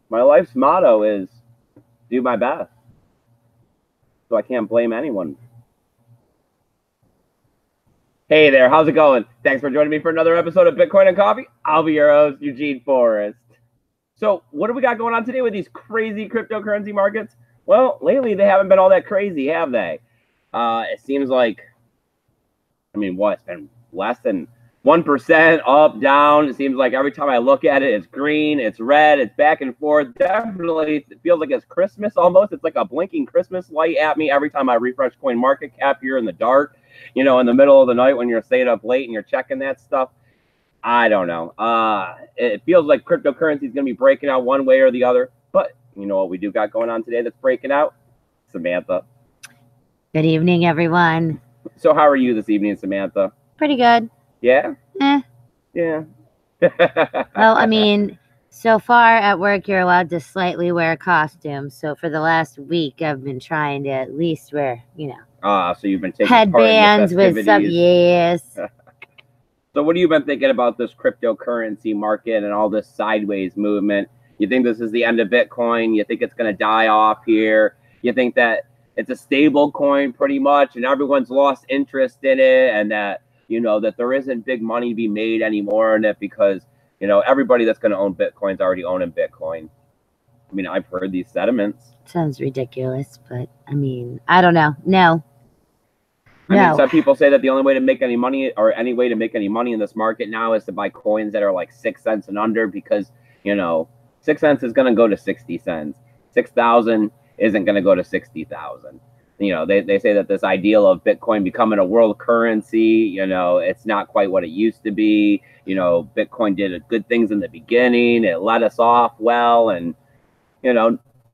My life's motto is do my best. So I can't blame anyone. Hey there, how's it going? Thanks for joining me for another episode of Bitcoin and Coffee. I'll be your host, Eugene Forrest. So, what do we got going on today with these crazy cryptocurrency markets? Well, lately they haven't been all that crazy, have they? It seems like, it's been less than 1% up, down. It seems like every time I look at it, it's green, it's red, it's back and forth. Definitely it feels like it's Christmas almost. It's like a blinking Christmas light at me every time I refresh Coin Market Cap here in the dark, in the middle of the night when you're staying up late and you're checking that stuff. I don't know. It feels like cryptocurrency is going to be breaking out one way or the other. But you know what we do got going on today that's breaking out? Samantha. Good evening, everyone. So how are you this evening, Samantha? Pretty good. Yeah? Yeah. Well, so far at work, you're allowed to slightly wear a costume. So for the last week, I've been trying to at least wear, so you've been taking headbands part in the with some, yes. So what have you been thinking about this cryptocurrency market and all this sideways movement? You think this is the end of Bitcoin? You think it's going to die off here? You think that it's a stable coin pretty much and everyone's lost interest in it and that, that there isn't big money to be made anymore in it because, everybody that's going to own Bitcoin's already owning Bitcoin? I've heard these sentiments. Sounds ridiculous, but I don't know. No. Some people say that the only way to make any money or any way to make any money in this market now is to buy coins that are like 6 cents and under because, 6 cents is going to go to 60 cents. 6,000 isn't going to go to 60,000. They say that this ideal of Bitcoin becoming a world currency, it's not quite what it used to be. Bitcoin did good things in the beginning. It let us off well. And,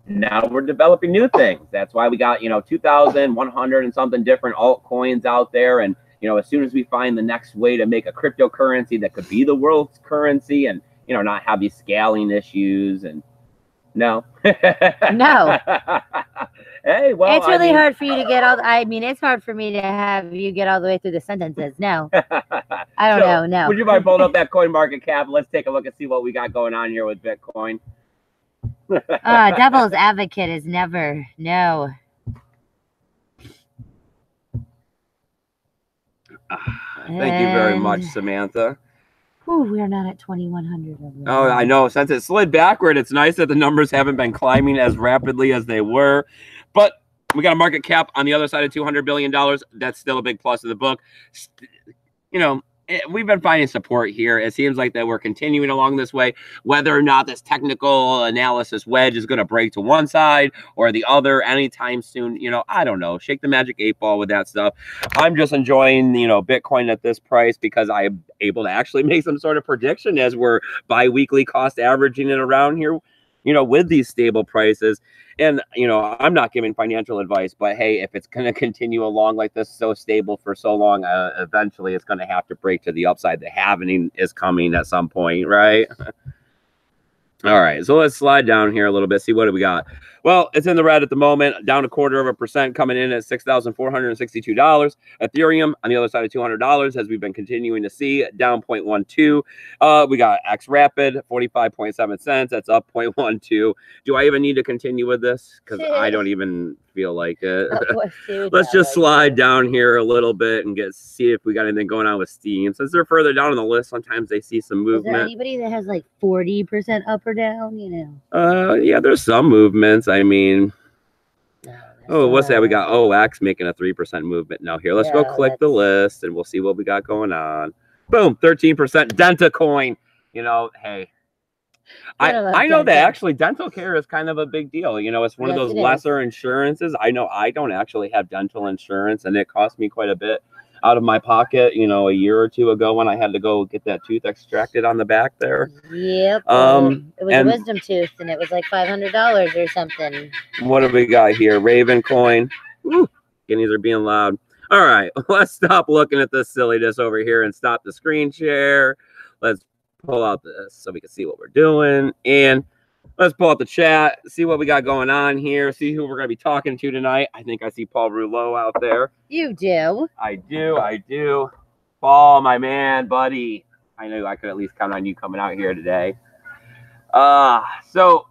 now we're developing new things. That's why we got, 2,100 and something different altcoins out there. And, as soon as we find the next way to make a cryptocurrency that could be the world's currency and, not have these scaling issues and no. No. Hey, well, it's really hard for you to get it's hard for me to have you get all the way through the sentences. No. I don't know. No. Would you mind pulling up that Coin Market Cap? Let's take a look and see what we got going on here with Bitcoin. Devil's advocate is never. No. Thank you very much, Samantha. We are not at 2,100. Oh, I know. Since it slid backward, it's nice that the numbers haven't been climbing as rapidly as they were. But we got a market cap on the other side of $200 billion. That's still a big plus of the book. We've been finding support here. It seems like that we're continuing along this way. Whether or not this technical analysis wedge is going to break to one side or the other anytime soon, I don't know. Shake the magic 8-ball with that stuff. I'm just enjoying, Bitcoin at this price because I'm able to actually make some sort of prediction as we're bi-weekly cost averaging it around here, with these stable prices. And, I'm not giving financial advice, but hey, if it's going to continue along like this, so stable for so long, eventually it's going to have to break to the upside. The halving is coming at some point, right? All right, so let's slide down here a little bit, see what do we got. Well, it's in the red at the moment, down 0.25%, coming in at $6,462. Ethereum on the other side of $200, as we've been continuing to see, down 0.12. We got X Rapid, 45.7 cents. That's up 0.12. Do I even need to continue with this? Because I don't even feel like it. Let's just slide down here a little bit and see if we got anything going on with Steam. Since they're further down on the list, sometimes they see some movement. Is there anybody that has like 40% up or down? Yeah, there's some movements. What's that? We got OX making a 3% movement. Now here, let's go click the list and we'll see what we got going on. Boom, 13% Denta coin. Hey, I know that actually dental care is kind of a big deal. It's one of those lesser insurances. I know I don't actually have dental insurance and it cost me quite a bit out of my pocket, a year or two ago when I had to go get that tooth extracted on the back there. Yep. It was a wisdom tooth and it was like $500 or something. What do we got here? Raven coin. Woo, guineas are being loud. All right, let's stop looking at this silliness over here and stop the screen share. Let's pull out this so we can see what we're doing. And let's pull out the chat, see what we got going on here, see who we're going to be talking to tonight. I think I see Paul Rouleau out there. You do? I do. Paul, my man, buddy. I knew I could at least count on you coming out here today. So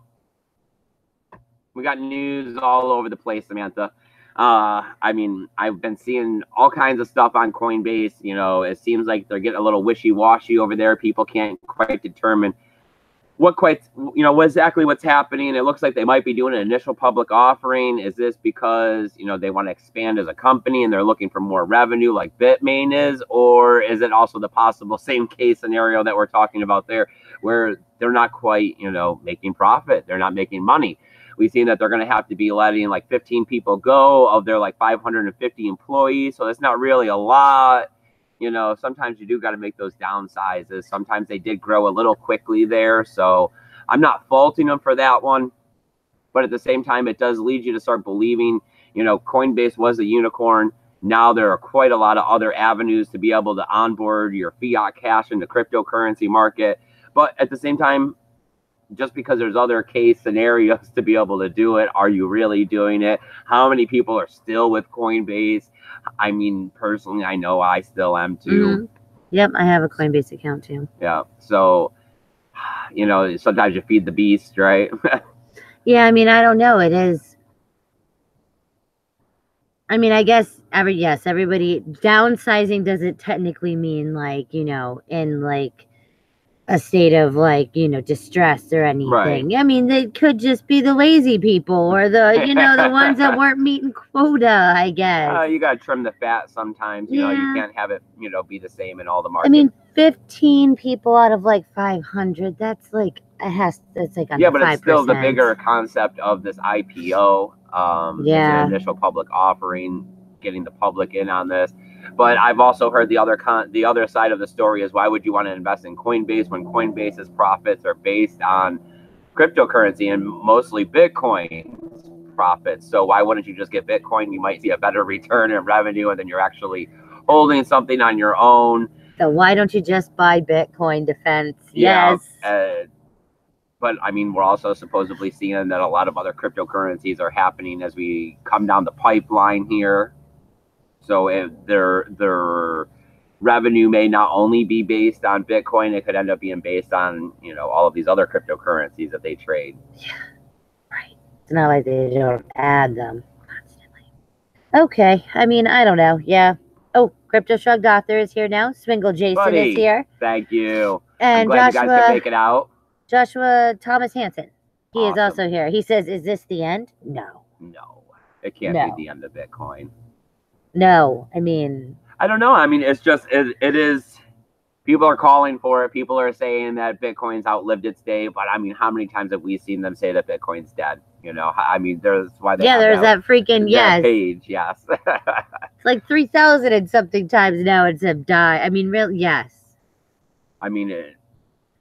We got news all over the place, Samantha. I mean, I've been seeing all kinds of stuff on Coinbase. You know, it seems like they're getting a little wishy-washy over there. People can't quite determine what exactly what's happening. It looks like they might be doing an initial public offering. Is this because, they want to expand as a company and they're looking for more revenue like Bitmain is? Or is it also the possible same case scenario that we're talking about there, where they're not quite, making profit? They're not making money. We've seen that they're going to have to be letting like 15 people go of their like 550 employees. So it's not really a lot. Sometimes you do got to make those downsizes. Sometimes they did grow a little quickly there. So I'm not faulting them for that one. But at the same time, it does lead you to start believing, Coinbase was a unicorn. Now there are quite a lot of other avenues to be able to onboard your fiat cash in the cryptocurrency market. But at the same time, just because there's other case scenarios to be able to do it, are you really doing it? How many people are still with Coinbase? I mean, personally, I know I still am too. Yep, I have a Coinbase account too. Yeah, so, sometimes you feed the beast, right? Yeah, I mean, I don't know. It is. I mean, I guess everybody downsizing doesn't technically mean like, in like a state of like, distress or anything. Right. I mean, they could just be the lazy people or the, the ones that weren't meeting quota, I guess. You got to trim the fat sometimes. You can't have it, be the same in all the markets. I mean, 15 people out of like 500, that's like, that's like under 5%. But it's still the bigger concept of this IPO. It's an initial public offering, getting the public in on this. But I've also heard the other side of the story is, why would you want to invest in Coinbase when Coinbase's profits are based on cryptocurrency and mostly Bitcoin's profits? So why wouldn't you just get Bitcoin? You might see a better return in revenue, and then you're actually holding something on your own. So why don't you just buy Bitcoin Defense? Yeah, yes. But I mean, we're also supposedly seeing that a lot of other cryptocurrencies are happening as we come down the pipeline here. So if their revenue may not only be based on Bitcoin, it could end up being based on, all of these other cryptocurrencies that they trade. Yeah, right. It's not like they don't add them constantly. Okay, I mean, I don't know. Yeah. Oh, Crypto Shrugged Author is here now. Swingle Jason is here. Thank you. And I'm glad you guys can make it out. Joshua Thomas Hansen. He Awesome. is also here. He says, is this the end? No. No, it can't be the end of Bitcoin. No, I mean, I don't know. I mean, it's just, it is, people are calling for it. People are saying that Bitcoin's outlived its day. But I mean, how many times have we seen them say that Bitcoin's dead? I mean, there's why they there's that freaking, page. Yes. It's like 3,000 and something times now it's die. I mean, really, yes. I mean,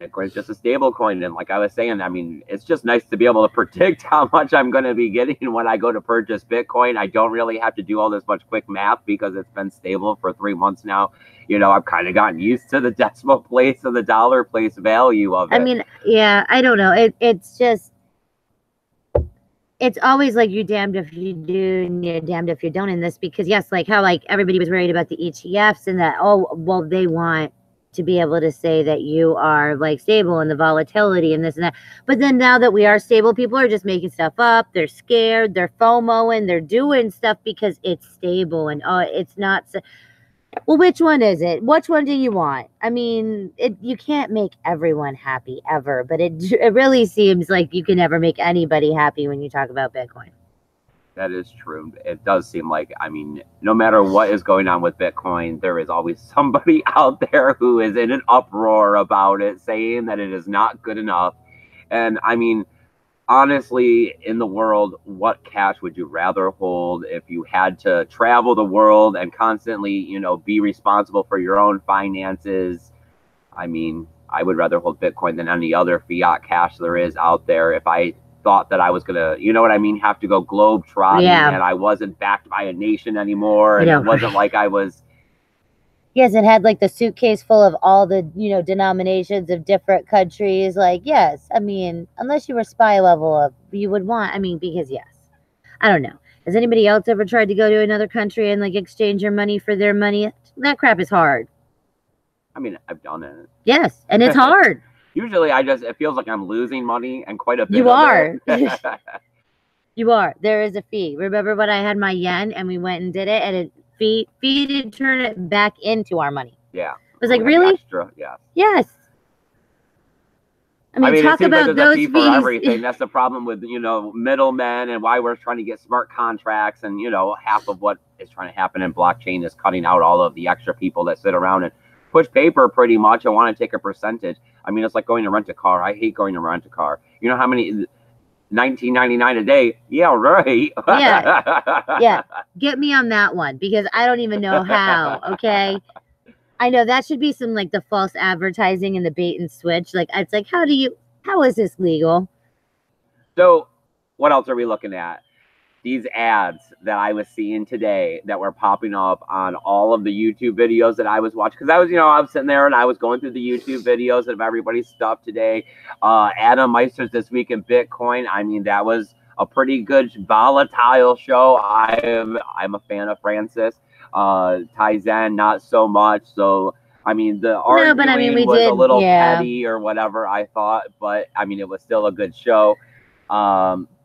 Bitcoin's just a stable coin. And like I was saying, I mean, it's just nice to be able to predict how much I'm going to be getting when I go to purchase Bitcoin. I don't really have to do all this much quick math because it's been stable for 3 months now. I've kind of gotten used to the decimal place and the dollar place value of it. I mean, yeah, I don't know. It's just, it's always like you're damned if you do and you're damned if you don't in this, because yes, like how like everybody was worried about the ETFs and that, they want to be able to say that you are like stable and the volatility and this and that. But then now that we are stable, people are just making stuff up. They're scared. They're FOMOing. They're doing stuff because it's stable and it's not. Well, which one is it? Which one do you want? I mean, you can't make everyone happy ever, but it really seems like you can never make anybody happy when you talk about Bitcoin. That is true. It does seem like, I mean, no matter what is going on with Bitcoin, there is always somebody out there who is in an uproar about it, saying that it is not good enough. And I mean, honestly, in the world, what cash would you rather hold if you had to travel the world and constantly, be responsible for your own finances? I mean, I would rather hold Bitcoin than any other fiat cash there is out there. If I thought that I was gonna, have to go globe trotting, and I wasn't backed by a nation anymore, and it wasn't like I was. Yes, it had like the suitcase full of all the, denominations of different countries. Like, yes, I mean, unless you were spy level you would want, because yes, I don't know. Has anybody else ever tried to go to another country and like exchange your money for their money? That crap is hard. I mean, I've done it. Yes, and it's hard. Usually it feels like I'm losing money and quite a bit. You are. You are. There is a fee. Remember when I had my yen and we went and did it, and it fee to turn it back into our money. Yeah. It was like, really? Extra, yeah. Yes. I mean, it talk seems about like there's those a fee fees. for everything. That's the problem with, you know, middlemen, and why we're trying to get smart contracts. And, you know, half of what is trying to happen in blockchain is cutting out all of the extra people that sit around and push paper pretty much and want to take a percentage. I mean, it's like going to rent a car. I hate going to rent a car. You know how many? $19.99 a day. Yeah, right. Yeah. Get me on that one, because I don't even know how. Okay. I know that should be some like the false advertising and the bait and switch. Like, it's like, how is this legal? So what else are we looking at? These ads that I was seeing today that were popping up on all of the YouTube videos that I was watching. Because I was sitting there and I was going through the YouTube videos of everybody's stuff today. Adam Meister's This Week in Bitcoin. I mean, that was a pretty good volatile show. I'm a fan of Francis. Tizen, not so much. So, I mean, the arguing was a little petty or whatever, I thought. But, I mean, it was still a good show.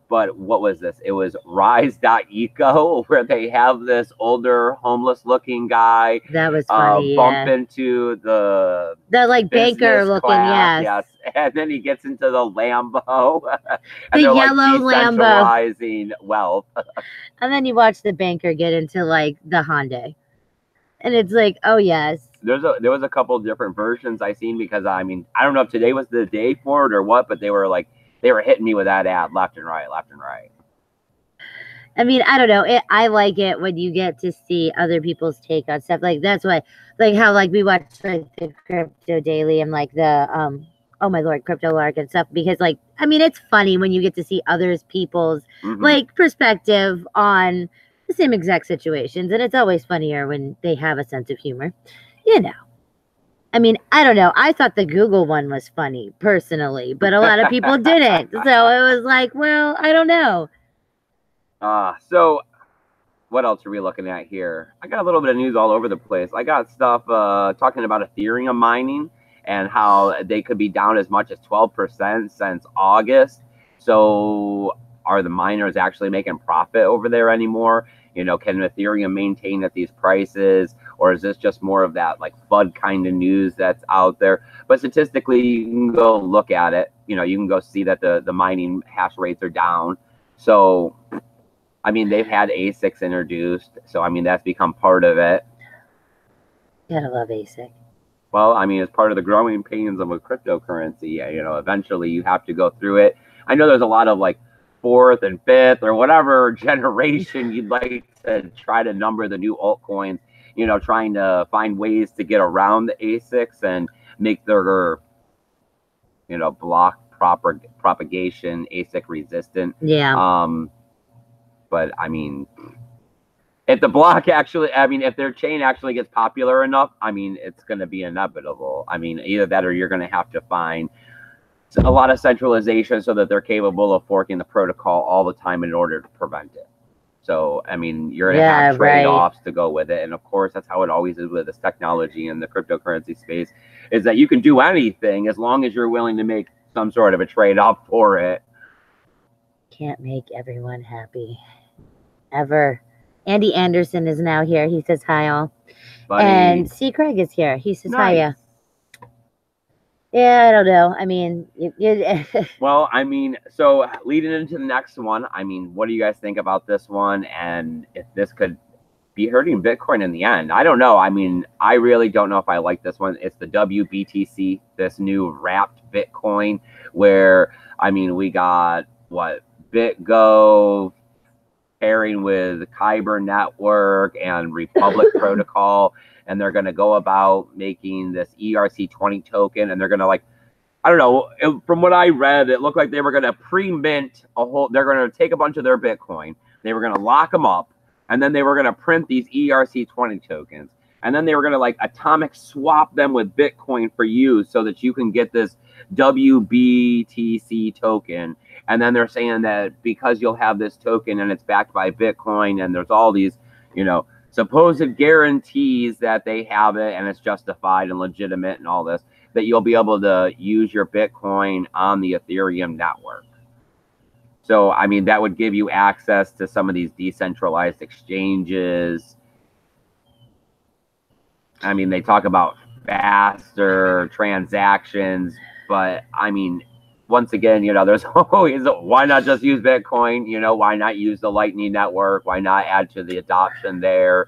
But what was this? It was Rise.eco, where they have this older homeless looking guy that was funny, bump into the like banker looking class, yes, and then he gets into the Lambo, and the they're yellow like decentralizing wealth. And then you watch the banker get into like the Hyundai, and it's like, oh yes. There was a couple of different versions I seen, because I mean, I don't know if today was the day for it or what, but they were hitting me with that ad left and right. I mean, I don't know. I like it when you get to see other people's take on stuff. Like, that's why, like how like we watch like the Crypto Daily and like the oh my Lord, Crypto Lark and stuff, because like, I mean, it's funny when you get to see others people's like perspective on the same exact situations, and it's always funnier when they have a sense of humor, you know. I mean, I don't know. I thought the Google one was funny personally, but a lot of people didn't. So it was like, well, I don't know. So what else are we looking at here? I got a little bit of news all over the place. I got stuff talking about Ethereum mining and how they could be down as much as 12% since August. So are the miners actually making profit over there anymore? You know, can Ethereum maintain at these prices? Or is this just more of that like FUD kind of news that's out there? But statistically, you can go look at it. You know, you can go see that the mining hash rates are down. So, I mean, they've had ASICs introduced. So, I mean, that's become part of it. Gotta love ASIC. Well, I mean, it's part of the growing pains of a cryptocurrency. You know, eventually you have to go through it. I know there's a lot of like fourth and fifth or whatever generation you'd like to try to number the new altcoins. You know, trying to find ways to get around the ASICs and make their, you know, block propagation ASIC resistant. Yeah. But I mean, if the block actually, I mean, if their chain actually gets popular enough, I mean, it's going to be inevitable. I mean, either that or you're going to have to find a lot of centralization so that they're capable of forking the protocol all the time in order to prevent it. So, I mean, you're going to have trade-offs to go with it. And, of course, that's how it always is with this technology in the cryptocurrency space, is that you can do anything as long as you're willing to make some sort of a trade-off for it. Can't make everyone happy. Ever. Andy Anderson is now here. He says hi, all. Buddy. And C. Craig is here. He says hi, yeah. Yeah, I don't know. I mean, well, I mean, so leading into the next one, I mean, what do you guys think about this one? And if this could be hurting Bitcoin in the end? I don't know. I mean, I really don't know if I like this one. It's the WBTC, this new wrapped Bitcoin, where, I mean, we got what? BitGo pairing with Kyber Network and Republic Protocol. And they're going to go about making this ERC20 token, and they're going to, like, I don't know, from what I read, it looked like they were going to pre-mint they're going to take a bunch of their Bitcoin, they were going to lock them up, and then they were going to print these ERC20 tokens, and then they were going to like atomic swap them with Bitcoin for you so that you can get this WBTC token. And then they're saying that because you'll have this token and it's backed by Bitcoin, and there's all these, you know, supposed guarantees that they have it and it's justified and legitimate and all this, that you'll be able to use your Bitcoin on the Ethereum network. So, I mean, that would give you access to some of these decentralized exchanges. I mean, they talk about faster transactions, but I mean, once again, there's always, why not just use Bitcoin? Why not use the Lightning Network? Why not add to the adoption there?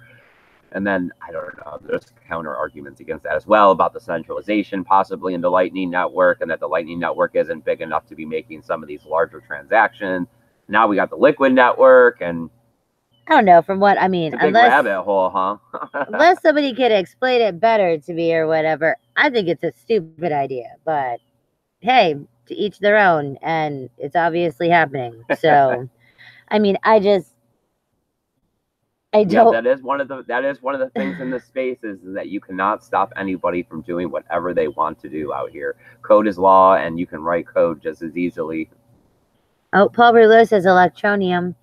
And then, I don't know, there's counter arguments against that as well about the centralization possibly in the Lightning Network, and that the Lightning Network isn't big enough to be making some of these larger transactions. Now we got the Liquid Network, and I don't know, from what I mean, it's a big rabbit hole, huh? Unless somebody could explain it better to me or whatever, I think it's a stupid idea. But hey, to each their own, and it's obviously happening. So, I mean, I don't. That is one of the things in this space is that you cannot stop anybody from doing whatever they want to do out here. Code is law, and you can write code just as easily. Oh, Paul Berlot says Electronium.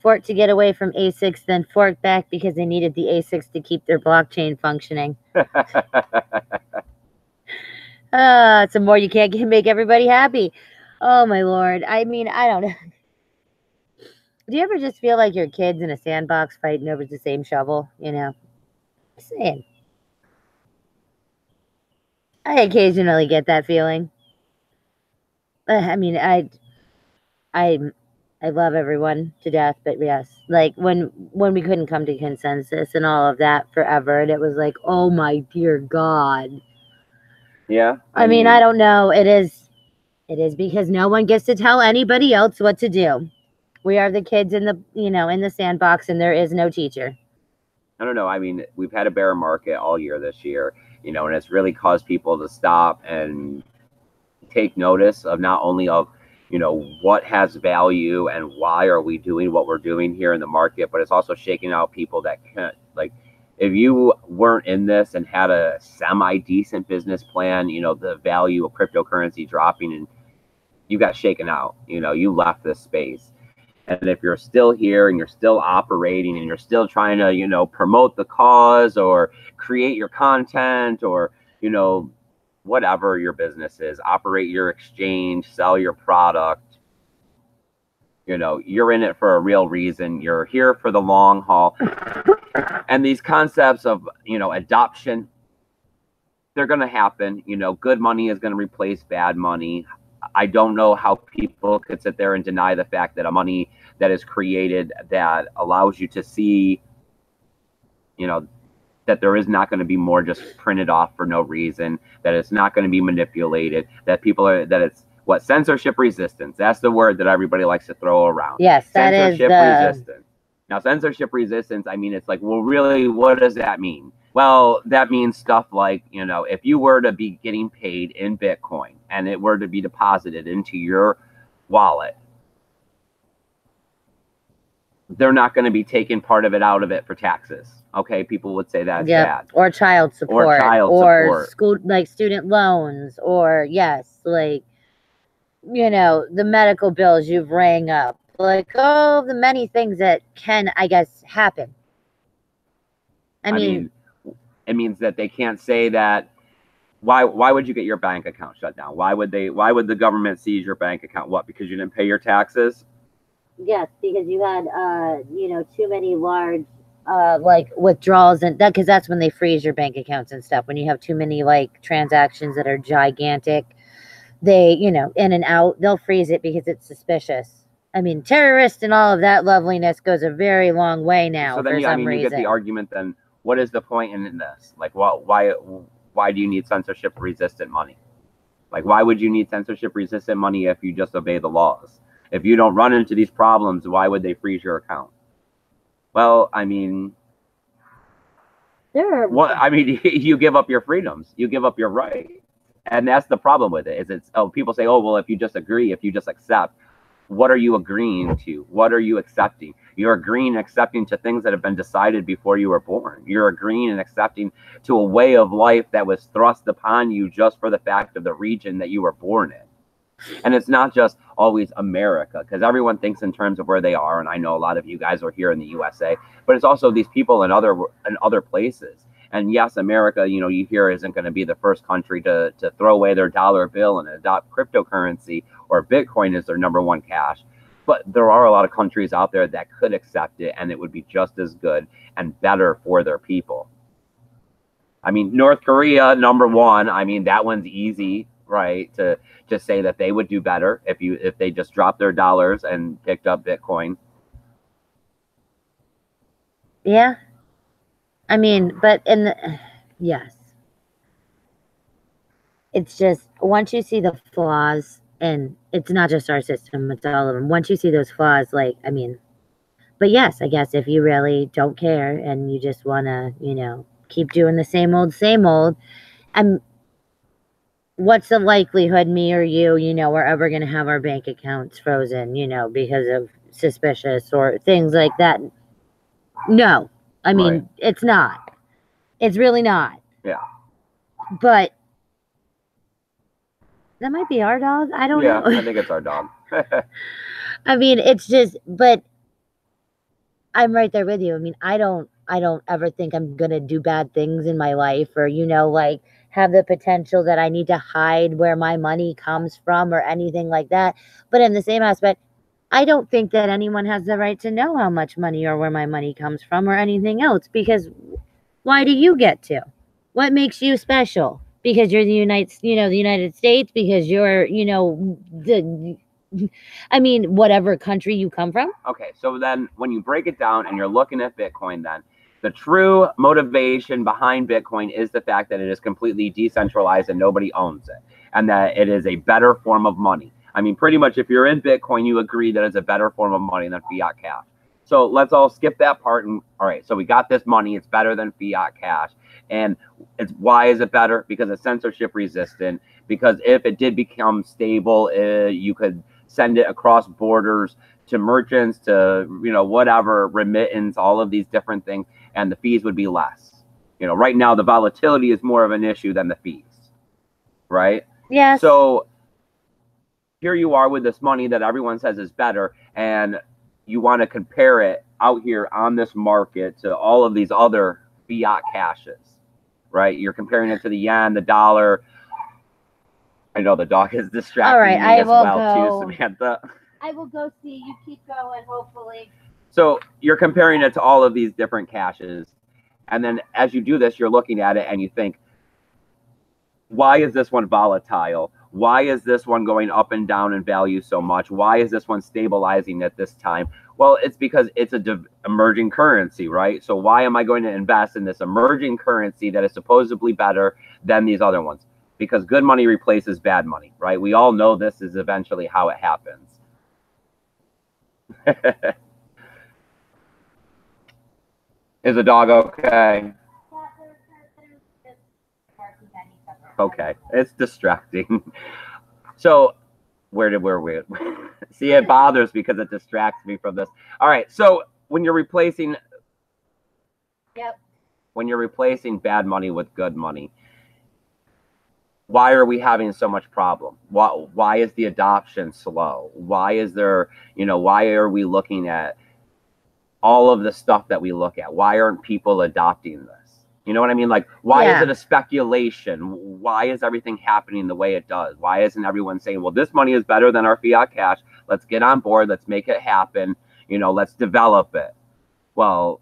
Fork to get away from ASICs, then fork back because they needed the ASICs to keep their blockchain functioning. Some more you can't make everybody happy. Oh, my Lord. I mean, I don't know. Do you ever just feel like your kids in a sandbox fighting over the same shovel? Just saying. I occasionally get that feeling. I mean, I love everyone to death, but yes, like when we couldn't come to consensus and all of that forever, and it was like, oh my dear God. Yeah. I mean, I don't know. It is because no one gets to tell anybody else what to do. We are the kids in the in the sandbox, and there is no teacher. I don't know. I mean, we've had a bear market all year this year, and it's really caused people to stop and take notice of not only of what has value and why are we doing what we're doing here in the market, but it's also shaking out people that can't, like, if you weren't in this and had a semi-decent business plan, the value of cryptocurrency dropping, and you got shaken out, you left this space. And if you're still here and you're still operating and you're still trying to, promote the cause or create your content or, whatever your business is, operate your exchange, sell your product, you're in it for a real reason. You're here for the long haul. And these concepts of, adoption, they're going to happen. Good money is going to replace bad money. I don't know how people could sit there and deny the fact that a money that is created that allows you to see, that there is not going to be more just printed off for no reason, that it's not going to be manipulated, that it's what censorship resistance. That's the word that everybody likes to throw around. Yes, that censorship is the... resistance. Now, censorship resistance, I mean, it's like, well, really, what does that mean? Well, that means stuff like, if you were to be getting paid in Bitcoin and it were to be deposited into your wallet, they're not going to be taking part of it out of it for taxes. Okay, people would say that's bad. Or child support. Or school, like student loans, or yes, like, the medical bills you've rang up. Like, oh, the many things that can, I guess, happen. I mean, it means that they can't say that. Why would you get your bank account shut down? Why would the government seize your bank account? What, because you didn't pay your taxes? Yes, because you had too many large like withdrawals, and that, because that's when they freeze your bank accounts and stuff. When you have too many like transactions that are gigantic, they in and out, they'll freeze it because it's suspicious. I mean, terrorists and all of that loveliness goes a very long way now. So then, you get the argument. Then, what is the point in this? Like, why do you need censorship-resistant money? Like, why would you need censorship-resistant money if you just obey the laws? If you don't run into these problems, why would they freeze your account? Well, I mean, you give up your freedoms, you give up your rights, and that's the problem with it. People say, oh, well, if you just agree, if you just accept. What are you agreeing to? What are you accepting? You're agreeing and accepting to things that have been decided before you were born. You're agreeing and accepting to a way of life that was thrust upon you just for the fact of the region that you were born in. And it's not just always America, because everyone thinks in terms of where they are. And I know a lot of you guys are here in the USA, but it's also these people in other places. And yes, America, you hear isn't going to be the first country to throw away their dollar bill and adopt cryptocurrency or Bitcoin as their number one cash. But there are a lot of countries out there that could accept it, and it would be just as good and better for their people. I mean, North Korea, number one. I mean, that one's easy, right? To just say that they would do better if they just dropped their dollars and picked up Bitcoin. Yeah. I mean, but yes. It's just once you see the flaws, and it's not just our system, it's all of them. Once you see those flaws, like, I mean, but yes, I guess if you really don't care and you just want to, keep doing the same old, and what's the likelihood me or you, we're ever going to have our bank accounts frozen, because of suspicious or things like that? No. I mean, Right. it's not. It's really not. Yeah. But that might be our dog. I don't know. Yeah, I think it's our dog. I mean, it's just, but I'm right there with you. I mean, I don't ever think I'm going to do bad things in my life or, like have the potential that I need to hide where my money comes from or anything like that. But in the same aspect, I don't think that anyone has the right to know how much money or where my money comes from or anything else, because why do you get to? What makes you special? Because you're the United States, because you're, I mean, whatever country you come from. Okay, so then when you break it down and you're looking at Bitcoin, then the true motivation behind Bitcoin is the fact that it is completely decentralized and nobody owns it, and that it is a better form of money. I mean, pretty much if you're in Bitcoin, you agree that it's a better form of money than fiat cash. So let's all skip that part. And all right, so we got this money. It's better than fiat cash. And why is it better? Because it's censorship resistant. Because if it did become stable, you could send it across borders to merchants, to whatever, remittance, all of these different things, and the fees would be less. Right now the volatility is more of an issue than the fees, right? Yes. So here you are with this money that everyone says is better, and you want to compare it out here on this market to all of these other fiat cashes, right? You're comparing it to the yen, the dollar. I know the dog is distracting me as well too, Samantha. I will go see. You keep going, hopefully. So you're comparing it to all of these different caches. And then as you do this, you're looking at it and you think, why is this one volatile? Why is this one going up and down in value so much? Why is this one stabilizing at this time? Well, it's because it's an emerging currency, right? So why am I going to invest in this emerging currency that is supposedly better than these other ones? Because good money replaces bad money, right? We all know this is eventually how it happens. Is the dog okay? Okay, it's distracting. So where we see, it bothers because it distracts me from this. All right, so when you're replacing bad money with good money, why are we having so much problem? Why is the adoption slow? Why is there, why are we looking at all of the stuff that we look at? Why aren't people adopting this? You know what I mean? Like, why is it a speculation? Why is everything happening the way it does? Why isn't everyone saying, well, this money is better than our fiat cash. Let's get on board. Let's make it happen. Let's develop it. Well,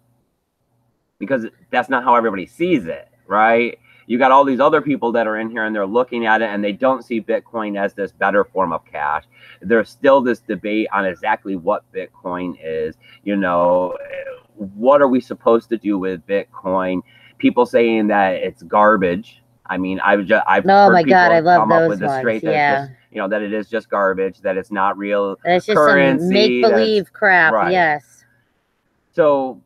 because that's not how everybody sees it, right? You got all these other people that are in here and they're looking at it and they don't see Bitcoin as this better form of cash. There's still this debate on exactly what Bitcoin is. What are we supposed to do with Bitcoin? People saying that it's garbage. I mean, I've heard people come up with this straight that that it is just garbage, that it's not real currency. It's just some make-believe crap, right. Yes. So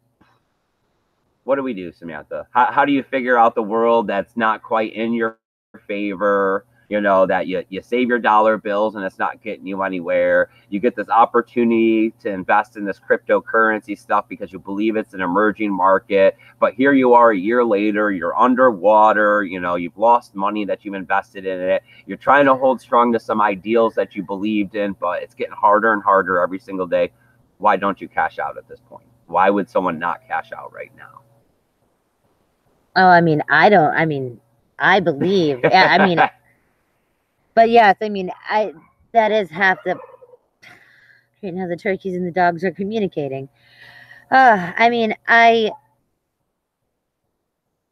what do we do, Samantha? How do you figure out the world that's not quite in your favor? That you save your dollar bills and it's not getting you anywhere. You get this opportunity to invest in this cryptocurrency stuff because you believe it's an emerging market. But here you are a year later, you're underwater, you've lost money that you've invested in it. You're trying to hold strong to some ideals that you believed in, but it's getting harder and harder every single day. Why don't you cash out at this point? Why would someone not cash out right now? Oh, I mean, I believe. But yes, that is half the. Great, now the turkeys and the dogs are communicating. I mean, I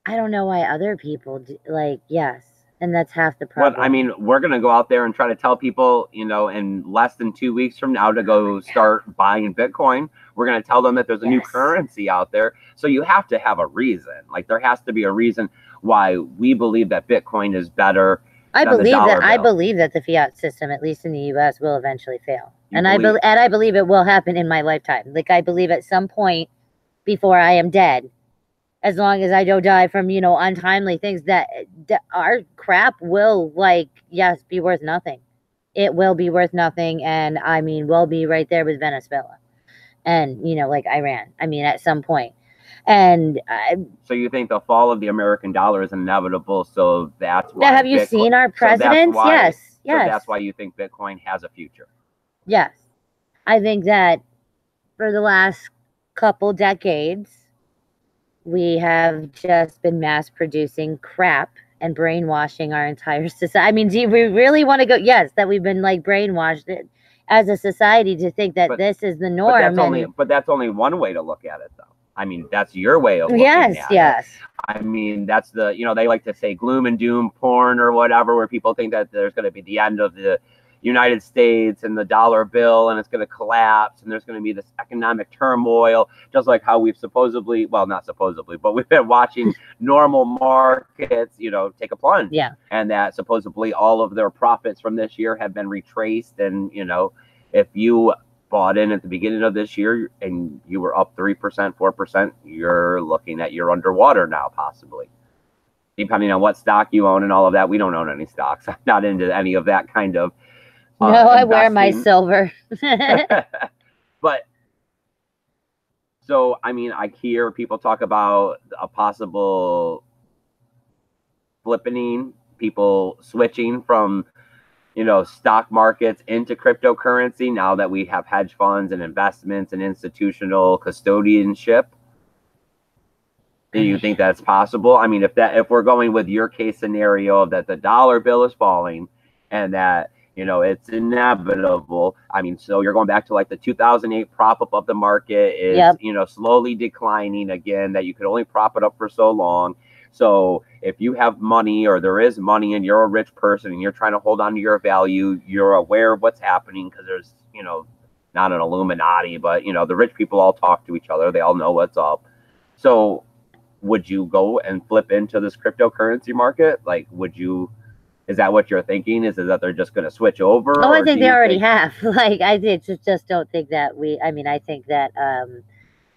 don't know why other people do, like, yes, and that's half the problem. I mean, we're going to go out there and try to tell people, you know, in less than 2 weeks from now to go start buying Bitcoin. We're going to tell them that there's a new currency out there. So you have to have a reason. Like, there has to be a reason why we believe that Bitcoin is better. I believe that the fiat system, at least in the U.S., will eventually fail. I believe it will happen in my lifetime. Like, I believe at some point before I am dead, as long as I don't die from, you know, untimely things, that our crap will, like, yes, be worth nothing. It will be worth nothing. And I mean, we'll be right there with Venezuela and, you know, like Iran. I mean, at some point. And so you think the fall of the American dollar is inevitable? So that's why. Have you seen our presidents? So yes. So that's why you think Bitcoin has a future. Yes. I think that for the last couple decades, we have just been mass producing crap and brainwashing our entire society. I mean, do we really want to go? Yes, that we've been like brainwashed as a society to think that this is the norm. But that's only one way to look at it, though. I mean, that's your way of looking at it. Yes. I mean, that's the, you know, they like to say gloom and doom porn or whatever, where people think that there's going to be the end of the United States and the dollar bill and it's going to collapse and there's going to be this economic turmoil, just like how we've supposedly, well, not supposedly, but we've been watching normal markets, you know, take a plunge. Yeah. And that supposedly all of their profits from this year have been retraced. And, you know, if you bought in at the beginning of this year and you were up 3%, 4%, you're looking at you're underwater now, possibly. Depending on what stock you own and all of that. We don't own any stocks. I'm not into any of that kind of no, I wear my silver. But so, I mean, I hear people talk about a possible flippening, people switching from, you know, stock markets into cryptocurrency now that we have hedge funds and investments and institutional custodianship. Do you think that's possible? I mean, if we're going with your case scenario of that the dollar bill is falling and that, you know, it's inevitable. I mean, so you're going back to like the 2008 prop up of the market is, you know, slowly declining again, that you could only prop it up for so long. So if you have money or there is money and you're a rich person and you're trying to hold on to your value, you're aware of what's happening because there's, you know, not an Illuminati, but, you know, the rich people all talk to each other. They all know what's up. So would you go and flip into this cryptocurrency market? Like, is that what you're thinking? Is it that they're just going to switch over? Oh, I think they already have. Like, I just don't think that I think that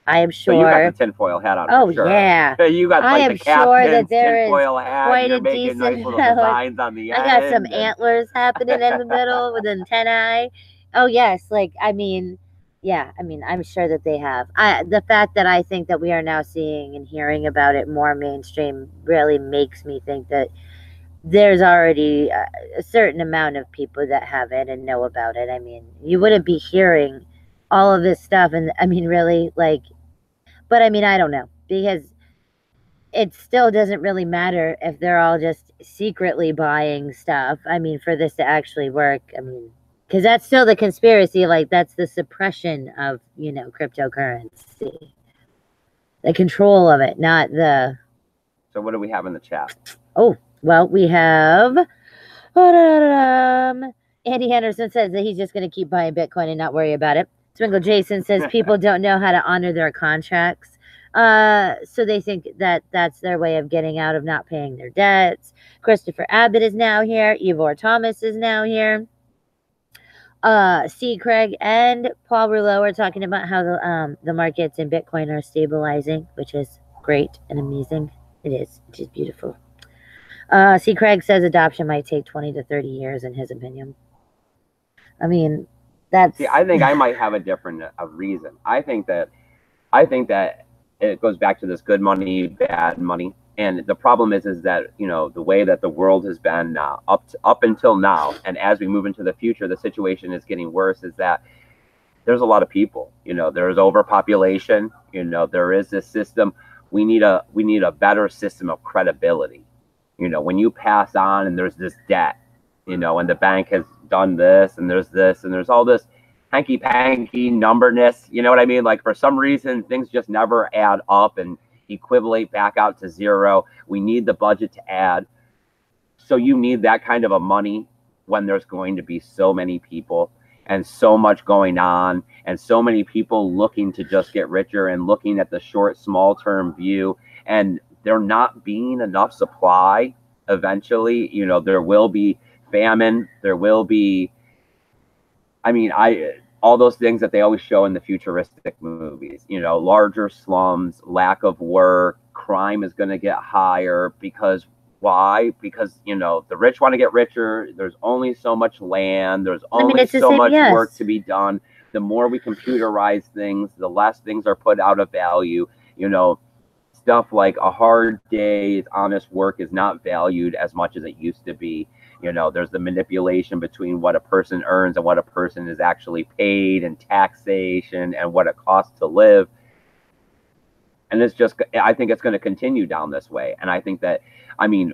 I am sure. So you got the tinfoil hat on. Oh, sure. Yeah. You got like the captain's tinfoil hat. Quite you're a making decent nice little designs on the end. I got some antlers happening in the middle with antennae. Oh, yes. Like, I mean, yeah. I mean, I'm sure that they have. The fact that I think that we are now seeing and hearing about it more mainstream really makes me think that there's already a certain amount of people that have it and know about it. I mean, you wouldn't be hearing all of this stuff. And I mean, really, like, but I mean, I don't know, because it still doesn't really matter if they're all just secretly buying stuff. I mean, for this to actually work, I mean, because that's still the conspiracy. Like, that's the suppression of, you know, cryptocurrency, the control of it, not the. So what do we have in the chat? Oh, well, we have Andy Henderson says that he's just going to keep buying Bitcoin and not worry about it. Swingle Jason says people don't know how to honor their contracts. So they think that that's their way of getting out of not paying their debts. Christopher Abbott is now here. Ivor Thomas is now here. C. Craig and Paul Rouleau are talking about how the markets in Bitcoin are stabilizing, which is great and amazing. It is. It is beautiful. C. Craig says adoption might take 20 to 30 years in his opinion. I mean, that's. See, I think I might have a different reason. I think that it goes back to this good money, bad money. And the problem is that, you know, the way that the world has been now, up until now, and as we move into the future, the situation is getting worse, is that there's a lot of people, you know, there's overpopulation, you know, there is this system. We need a better system of credibility. You know, when you pass on and there's this debt, you know, and the bank has done this and there's all this, hanky-panky numberness. You know what I mean? Like, for some reason, things just never add up and equivalate back out to zero. We need the budget to add. So you need that kind of a money when there's going to be so many people and so much going on and so many people looking to just get richer and looking at the short, small-term view, and there not being enough supply. Eventually, you know, there will be famine. There will be, I mean, all those things that they always show in the futuristic movies, you know, larger slums, lack of work, crime is going to get higher. Because why? Because, you know, the rich want to get richer. There's only so much land. There's only so much work to be done. The more we computerize things, the less things are put out of value. You know, stuff like a hard day's honest work is not valued as much as it used to be. You know, there's the manipulation between what a person earns and what a person is actually paid, and taxation, and what it costs to live. And it's just, I think it's going to continue down this way. And I think that, I mean,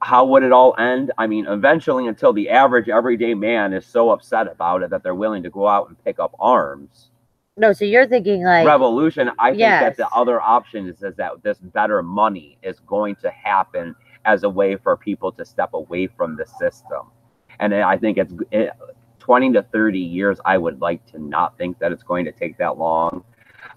how would it all end? I mean, eventually, until the average everyday man is so upset about it that they're willing to go out and pick up arms. No, so you're thinking like revolution. I think that the other option is that this better money is going to happen as a way for people to step away from the system. And I think it's 20 to 30 years. I would like to not think that it's going to take that long.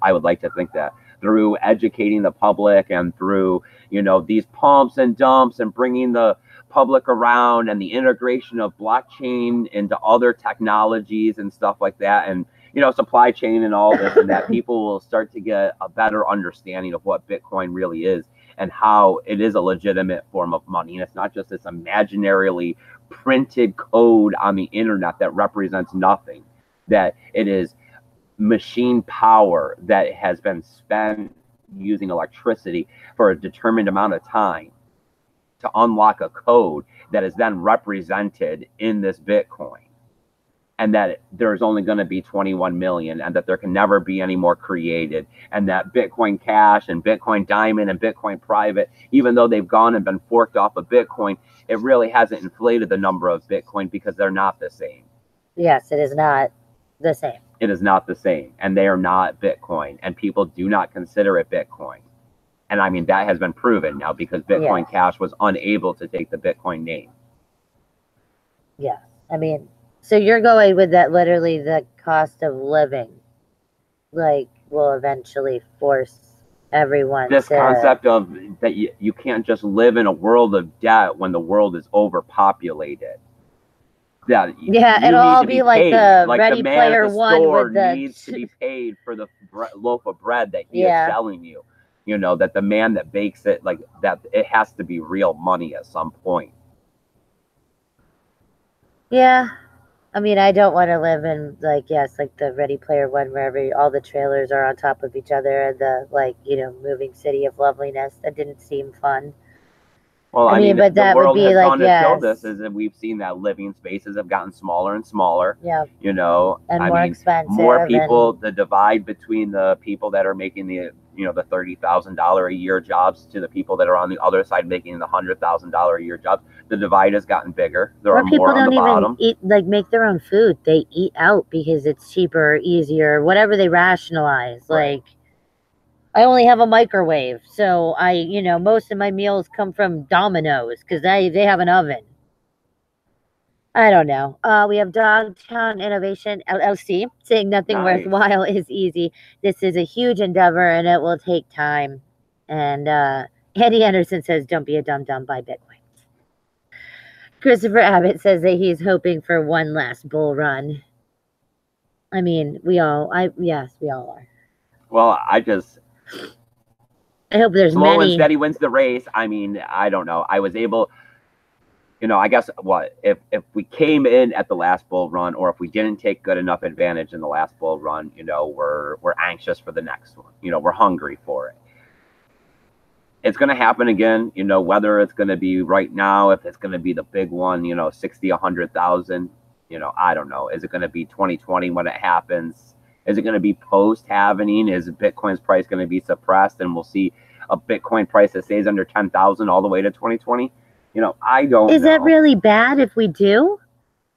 I would like to think that through educating the public and through, you know, these pumps and dumps and bringing the public around and the integration of blockchain into other technologies and stuff like that, and, you know, supply chain and all this, and that people will start to get a better understanding of what Bitcoin really is and how it is a legitimate form of money. And it's not just this imaginarily printed code on the internet that represents nothing, that it is machine power that has been spent using electricity for a determined amount of time to unlock a code that is then represented in this Bitcoin. And that there's only going to be 21 million, and that there can never be any more created, and that Bitcoin Cash and Bitcoin Diamond and Bitcoin Private, even though they've gone and been forked off of Bitcoin, it really hasn't inflated the number of Bitcoin because they're not the same. Yes, it is not the same. It is not the same, and they are not Bitcoin, and people do not consider it Bitcoin. And I mean, that has been proven now because Bitcoin Cash was unable to take the Bitcoin name. Yeah, I mean, so you're going with that literally the cost of living, like, will eventually force everyone this concept of that you can't just live in a world of debt when the world is overpopulated. That it'll all be like the like Ready the man Player at the One store with the needs to be paid for the loaf of bread that he is selling you. You know, that the man that bakes it, like that, it has to be real money at some point. Yeah. I mean, I don't want to live in, like, like the Ready Player One, where all the trailers are on top of each other, and the, like, you know, moving city of loveliness. That didn't seem fun. Well, I mean, but that would be like, show this is that we've seen that living spaces have gotten smaller and smaller. Yeah. You know, and more expensive. More people, the divide between the people that are making the, you know, the $30,000 a year jobs to the people that are on the other side making the $100,000 a year jobs, the divide has gotten bigger. There are more on the bottom. People don't even eat, like, make their own food. They eat out because it's cheaper, easier, whatever they rationalize. Right. Like, I only have a microwave, so you know, most of my meals come from Domino's because they have an oven. I don't know. We have Dogtown Innovation LLC saying nothing worthwhile is easy. This is a huge endeavor and it will take time. And Andy Anderson says, don't be a dum-dum, buy Bitcoin. Christopher Abbott says that he's hoping for one last bull run. I mean, we all are. Well, I hope there's slow and steady wins the race. I mean, I don't know. I was able, you know, I guess if we came in at the last bull run, or if we didn't take good enough advantage in the last bull run, you know, we're anxious for the next one. You know, we're hungry for it. It's going to happen again, you know, whether it's going to be right now, if it's going to be the big one, you know, 60, 100,000, you know, I don't know. Is it going to be 2020 when it happens? Is it going to be post-halvening? Is Bitcoin's price going to be suppressed and we'll see a Bitcoin price that stays under 10,000 all the way to 2020? You know, I don't know. Is that really bad if we do?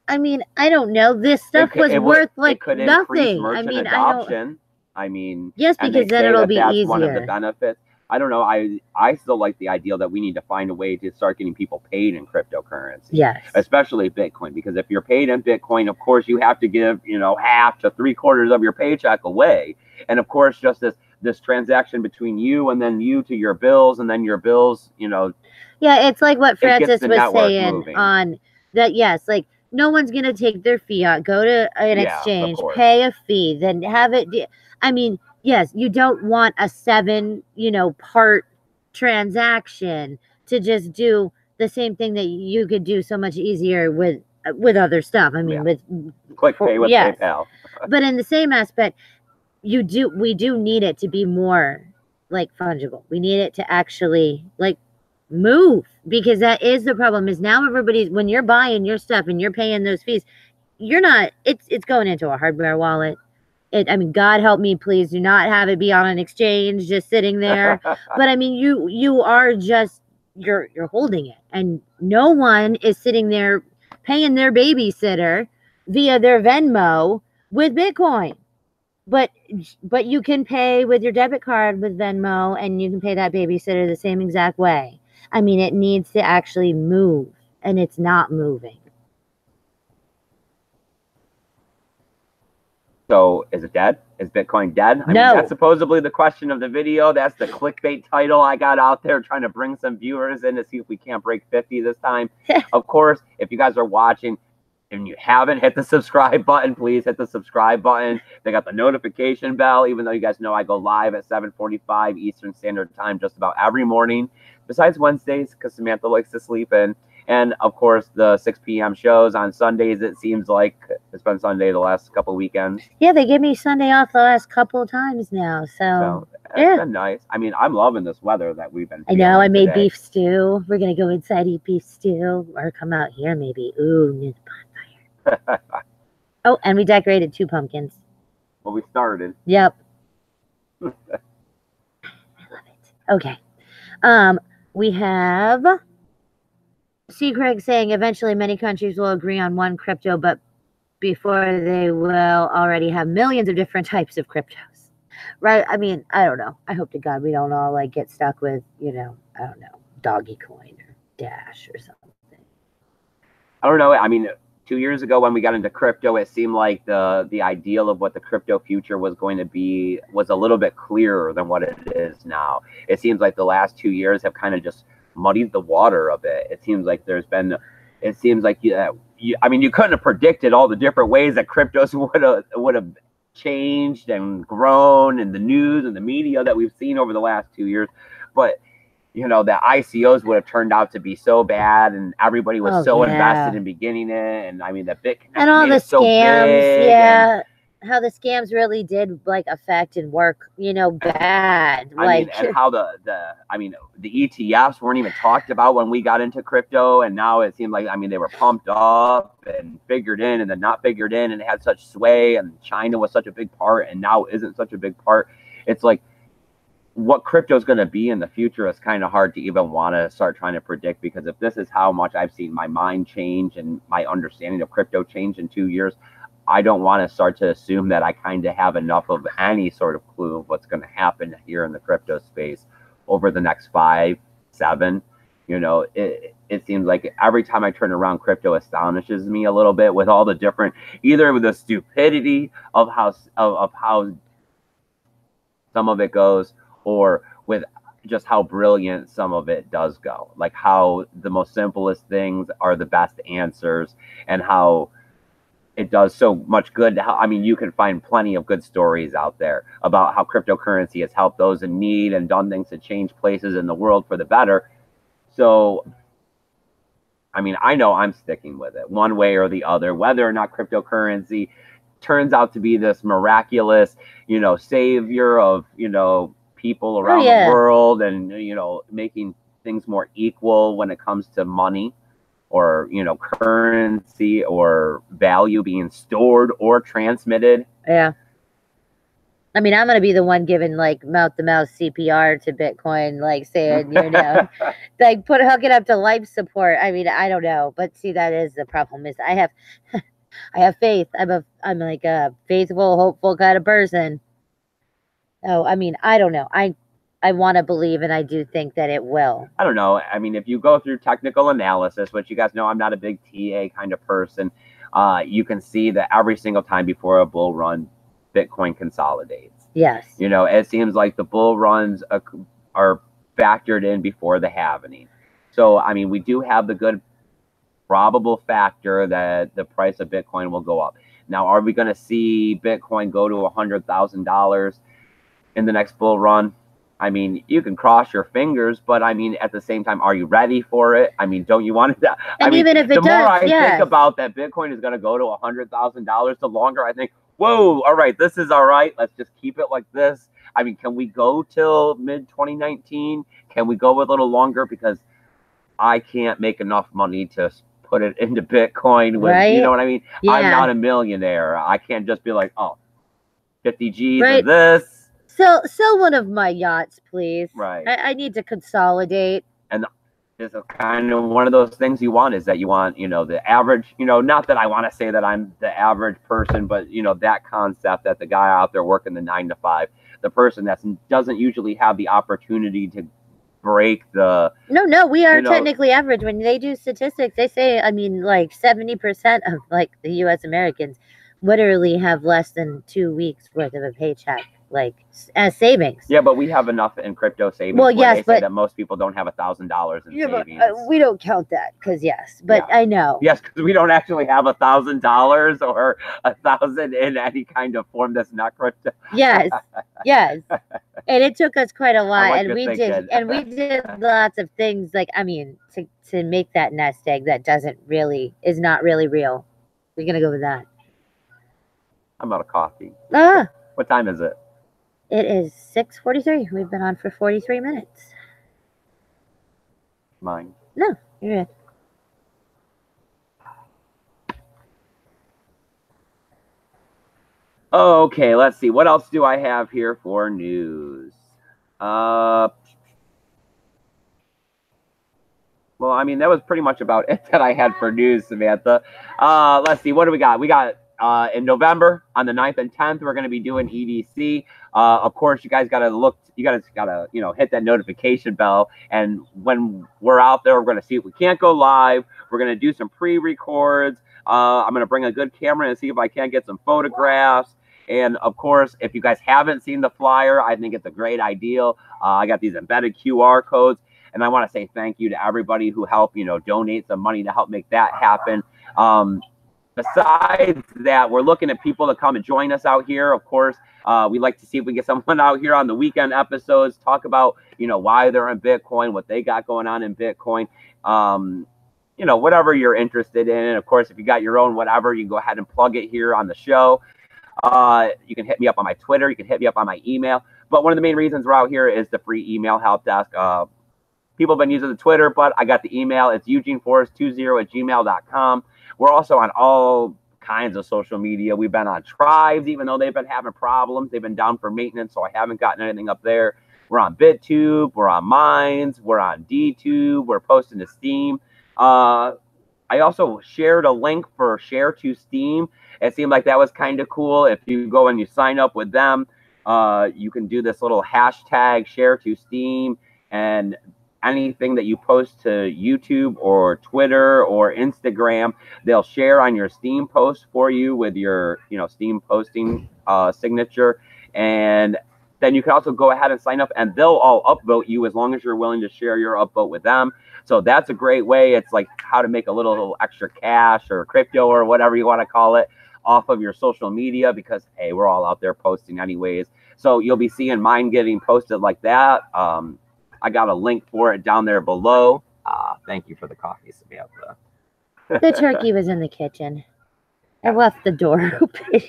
I mean, I don't know. This stuff was worth like it could increase nothing. I merchant mean, adoption. I mean, yes, and they because then say it'll that be that's one of the easier. benefits. I don't know. I still like the idea that we need to find a way to start getting people paid in cryptocurrency. Yes. Especially Bitcoin, because if you're paid in Bitcoin, of course you have to give, you know, half to 3/4 of your paycheck away. And of course, just this transaction between you and then you to your bills and then your bills, you know. Yeah, it's like what Francis was saying moving. on that. Yes, like no one's gonna take their fiat, go to an exchange, pay a fee, then have it. I mean, yes, you don't want a 7, you know, part transaction to just do the same thing that you could do so much easier with other stuff. I mean, with click pay with PayPal. But in the same aspect, we do need it to be more like fungible. We need it to actually like move, because that is the problem. Is now everybody's, when you're buying your stuff and you're paying those fees, you're not, it's going into a hardware wallet. I mean, God help me, please do not have it be on an exchange just sitting there. But I mean, you are just, you're holding it, and no one is sitting there paying their babysitter via their Venmo with Bitcoin. But you can pay with your debit card with Venmo, and you can pay that babysitter the same exact way. I mean, it needs to actually move, and it's not moving. So is it dead? Is Bitcoin dead? I mean, that's supposedly the question of the video. That's the clickbait title I got out there, trying to bring some viewers in to see if we can't break 50 this time. Of course, if you guys are watching and you haven't hit the subscribe button, please hit the subscribe button. They got the notification bell, even though you guys know I go live at 7:45 Eastern Standard Time just about every morning, besides Wednesdays, because Samantha likes to sleep in. And of course, the 6 p.m. shows on Sundays. It seems like it's been Sunday the last couple of weekends. Yeah, they give me Sunday off the last couple of times now. So it's been nice. I mean, I'm loving this weather that we've been. I know. I made beef stew. We're gonna go inside, eat beef stew, or come out here maybe. Ooh, near the bonfire. Oh, and we decorated 2 pumpkins. Well, we started. Yep. I love it. Okay. We have C. Craig saying eventually many countries will agree on one crypto, but before they will already have millions of different types of cryptos. Right? I mean, I don't know. I hope to God we don't all like get stuck with, you know, I don't know, Doggy Coin or Dash or something. I don't know. I mean, 2 years ago when we got into crypto, it seemed like the ideal of what the crypto future was going to be was a little bit clearer than what it is now. It seems like the last 2 years have kind of just muddied the water a bit. It seems like I mean, you couldn't have predicted all the different ways that cryptos would have changed and grown in the news and the media that we've seen over the last 2 years. But you know, the ICOs would have turned out to be so bad, and everybody was invested in beginning it. And I mean, the Bitcoin and all the scams, how the scams really did like affect and work, you know, bad. I mean, and how the ETFs weren't even talked about when we got into crypto, and now it seemed like, I mean, they were pumped up and figured in and then not figured in, and it had such sway, and China was such a big part and now isn't such a big part. It's like, what crypto is going to be in the future is kind of hard to even want to start trying to predict, because if this is how much I've seen my mind change and my understanding of crypto change in 2 years, I don't want to start to assume that I kind of have enough of any sort of clue of what's going to happen here in the crypto space over the next 5, 7. You know, it seems like every time I turn around, crypto astonishes me a little bit with all the different, either with the stupidity of how some of it goes, or with just how brilliant some of it does go. Like how the most simplest things are the best answers, and how it does so much good. I mean, you can find plenty of good stories out there about how cryptocurrency has helped those in need and done things to change places in the world for the better. So, I mean, I know I'm sticking with it one way or the other, whether or not cryptocurrency turns out to be this miraculous, you know, savior of, you know, people around the world, and, you know, making things more equal when it comes to money, or, you know, currency or value being stored or transmitted. Yeah. I mean, I'm gonna be the one giving like mouth-to-mouth CPR to Bitcoin, like saying, like hook it up to life support. I mean, I don't know, but see, that is the problem. Is I have faith. I'm like a faithful, hopeful kind of person. Oh, I mean, I don't know. I want to believe, and I do think that it will. I don't know. I mean, if you go through technical analysis, which you guys know I'm not a big TA kind of person, you can see that every single time before a bull run, Bitcoin consolidates. Yes. It seems like the bull runs are factored in before the halvening. So, I mean, we do have the good probable factor that the price of Bitcoin will go up. Now, are we going to see Bitcoin go to $100,000 in the next bull run? I mean, you can cross your fingers, but I mean, at the same time, are you ready for it? I mean, don't you want it? And even if it does, the more I think about that Bitcoin is going to go to $100,000, the longer I think, whoa, all right, this is all right. Let's just keep it like this. I mean, can we go till mid-2019? Can we go a little longer? Because I can't make enough money to put it into Bitcoin with, right? You know what I mean? Yeah. I'm not a millionaire. I can't just be like, oh, 50 G's of this. Sell one of my yachts, please. Right. I need to consolidate. And this is kind of one of those things you want, is that you want, the average, not that I want to say that I'm the average person, but, that concept that the guy out there working the 9 to 5, the person that doesn't usually have the opportunity to break the... No, we are technically average. When they do statistics, they say, I mean, like 70% of like the U.S. Americans literally have less than 2 weeks worth of a paycheck, like as savings. Yeah, but we have enough in crypto savings. Well, yes, but that most people don't have $1,000 in savings. But, we don't count that because I know. Yes, because we don't actually have $1,000 or 1,000 in any kind of form that's not crypto. Yes, and it took us quite a while, and we did lots of things. Like, I mean, to make that nest egg that is not really real. We're gonna go with that. I'm out of coffee. What time is it? It is 6:43. We've been on for 43 minutes. Mine. No, you're good. Okay, let's see. What else do I have here for news? Well, I mean, that was pretty much about it that I had for news, Samantha. Let's see. What do we got? We got in November on the 9th and 10th, we're going to be doing EDC. Of course, you guys got to hit that notification bell. And when we're out there, we're going to see if we can't go live. We're going to do some pre-records. I'm going to bring a good camera and see if I can't get some photographs. And of course, if you guys haven't seen the flyer, I think it's a great idea. I got these embedded QR codes. And I want to say thank you to everybody who helped, donate some money to help make that happen. Besides that, we're looking at people to come and join us out here. Of course, we'd like to see if we get someone out here on the weekend episodes, talk about, why they're in Bitcoin, what they got going on in Bitcoin, whatever you're interested in. And of course, if you got your own whatever, you can go ahead and plug it here on the show. You can hit me up on my Twitter. You can hit me up on my email. But one of the main reasons we're out here is the free email help desk. People have been using the Twitter, but I got the email. It's eugeneforest20@gmail.com. We're also on all kinds of social media. We've been on Tribes, even though they've been having problems. They've been down for maintenance, so I haven't gotten anything up there. We're on BitTube. We're on Minds. We're on DTube. We're posting to Steam. I also shared a link for Share to Steam. It seemed like that was kind of cool. If you go and you sign up with them, you can do this little hashtag Share to Steam, and anything that you post to YouTube or Twitter or Instagram, they'll share on your Steam post for you with your, Steam posting signature. And then you can also go ahead and sign up, and they'll all upvote you as long as you're willing to share your upvote with them. So that's a great way. It's like how to make a little extra cash or crypto or whatever you want to call it off of your social media, because, hey, we're all out there posting anyways. So you'll be seeing mine getting posted like that. I got a link for it down there below. Thank you for the coffee, Samantha. The turkey was in the kitchen. I left the door open.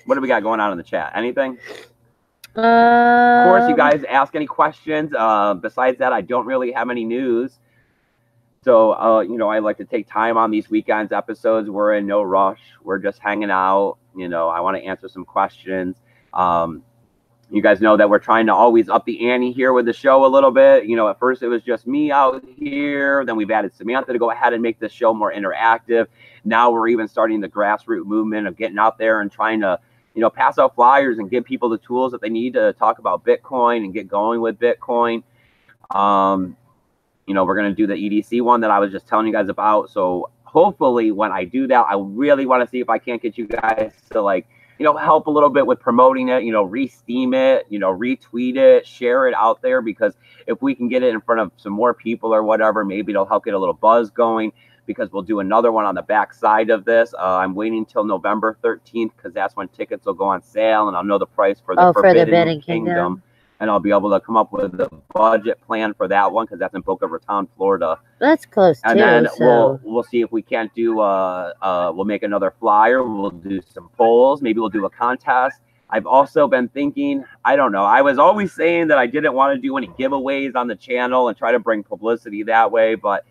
What do we got going on in the chat? Anything? Of course, you guys ask any questions. Besides that, I don't really have any news. So, you know, I like to take time on these weekends episodes. We're in no rush. We're just hanging out. You know, I want to answer some questions. Um, you guys know that we're trying to always up the ante here with the show a little bit. You know, at first it was just me out here. Then we've added Samantha to go ahead and make the show more interactive. Now we're even starting the grassroots movement of getting out there and trying to, you know, pass out flyers and give people the tools that they need to talk about Bitcoin and get going with Bitcoin. You know, we're going to do the EDC one that I was just telling you guys about. So hopefully when I do that, I really want to see if I can't get you guys to, like, you know, help a little bit with promoting it, you know, re-steam it, you know, retweet it, share it out there, because if we can get it in front of some more people or whatever, maybe it'll help get a little buzz going, because we'll do another one on the back side of this. I'm waiting till November 13th because that's when tickets will go on sale and I'll know the price for the Forbidden Kingdom. And I'll be able to come up with a budget plan for that one because that's in Boca Raton, Florida. That's close too. And then we'll see if we can't do we'll make another flyer. We'll do some polls. Maybe we'll do a contest. I've also been thinking, I don't know. I was always saying that I didn't want to do any giveaways on the channel and try to bring publicity that way, but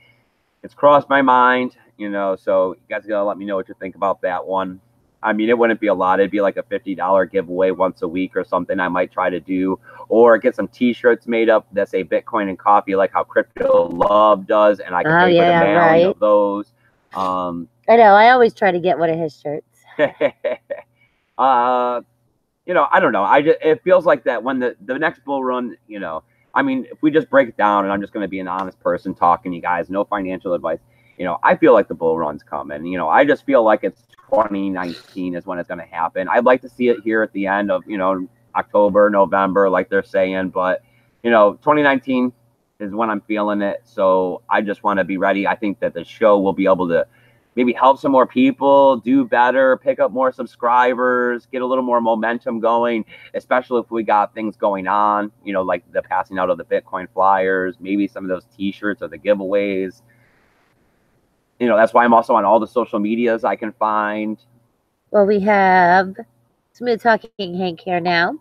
it's crossed my mind, you know. So you guys gotta let me know what you think about that one. I mean, it wouldn't be a lot. It'd be like a $50 giveaway once a week or something I might try to do. Or get some T-shirts made up that say Bitcoin and coffee, like how Crypto Love does, and I can pay for the mailing of those. I know. I always try to get one of his shirts. You know, I don't know. It feels like that when the next bull run, you know, I mean, if we just break it down, and I'm just going to be an honest person talking to you guys, no financial advice. You know, I feel like the bull run's coming. You know, I just feel like it's 2019 is when it's going to happen. I'd like to see it here at the end of, you know, October, November, like they're saying. But, you know, 2019 is when I'm feeling it. So I just want to be ready. I think that the show will be able to maybe help some more people do better, pick up more subscribers, get a little more momentum going, especially if we got things going on, you know, like the passing out of the Bitcoin flyers, maybe some of those T-shirts or the giveaways. You know, that's why I'm also on all the social medias I can find. Well, we have Smooth Talking Hank here now.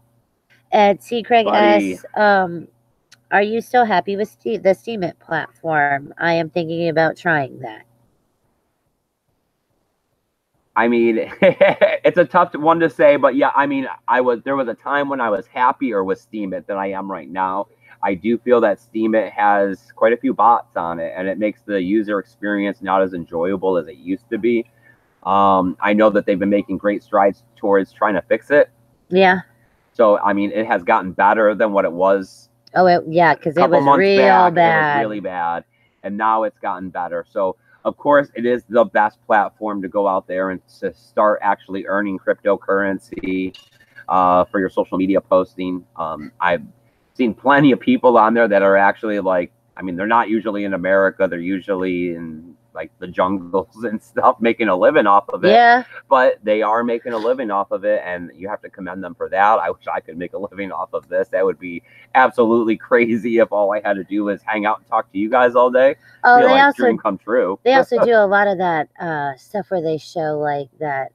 At C. Craig S. Are you still happy with the Steemit platform? I am thinking about trying that. I mean, it's a tough one to say, but yeah, I mean, there was a time when I was happier with Steemit than I am right now. I do feel that Steemit has quite a few bots on it, and it makes the user experience not as enjoyable as it used to be. I know that they've been making great strides towards trying to fix it. Yeah. So, I mean, it has gotten better than what it was. Oh, yeah, because it was real bad. It was really bad, and now it's gotten better. So, of course, it is the best platform to go out there and to start actually earning cryptocurrency for your social media posting. I've seen plenty of people on there that are actually like, I mean, they're not usually in America. They're usually in like the jungles and stuff, making a living off of it. Yeah. But they are making a living off of it, and you have to commend them for that. I wish I could make a living off of this. That would be absolutely crazy if all I had to do was hang out and talk to you guys all day. Oh, they like also dream come true. They also do a lot of that stuff where they show like that,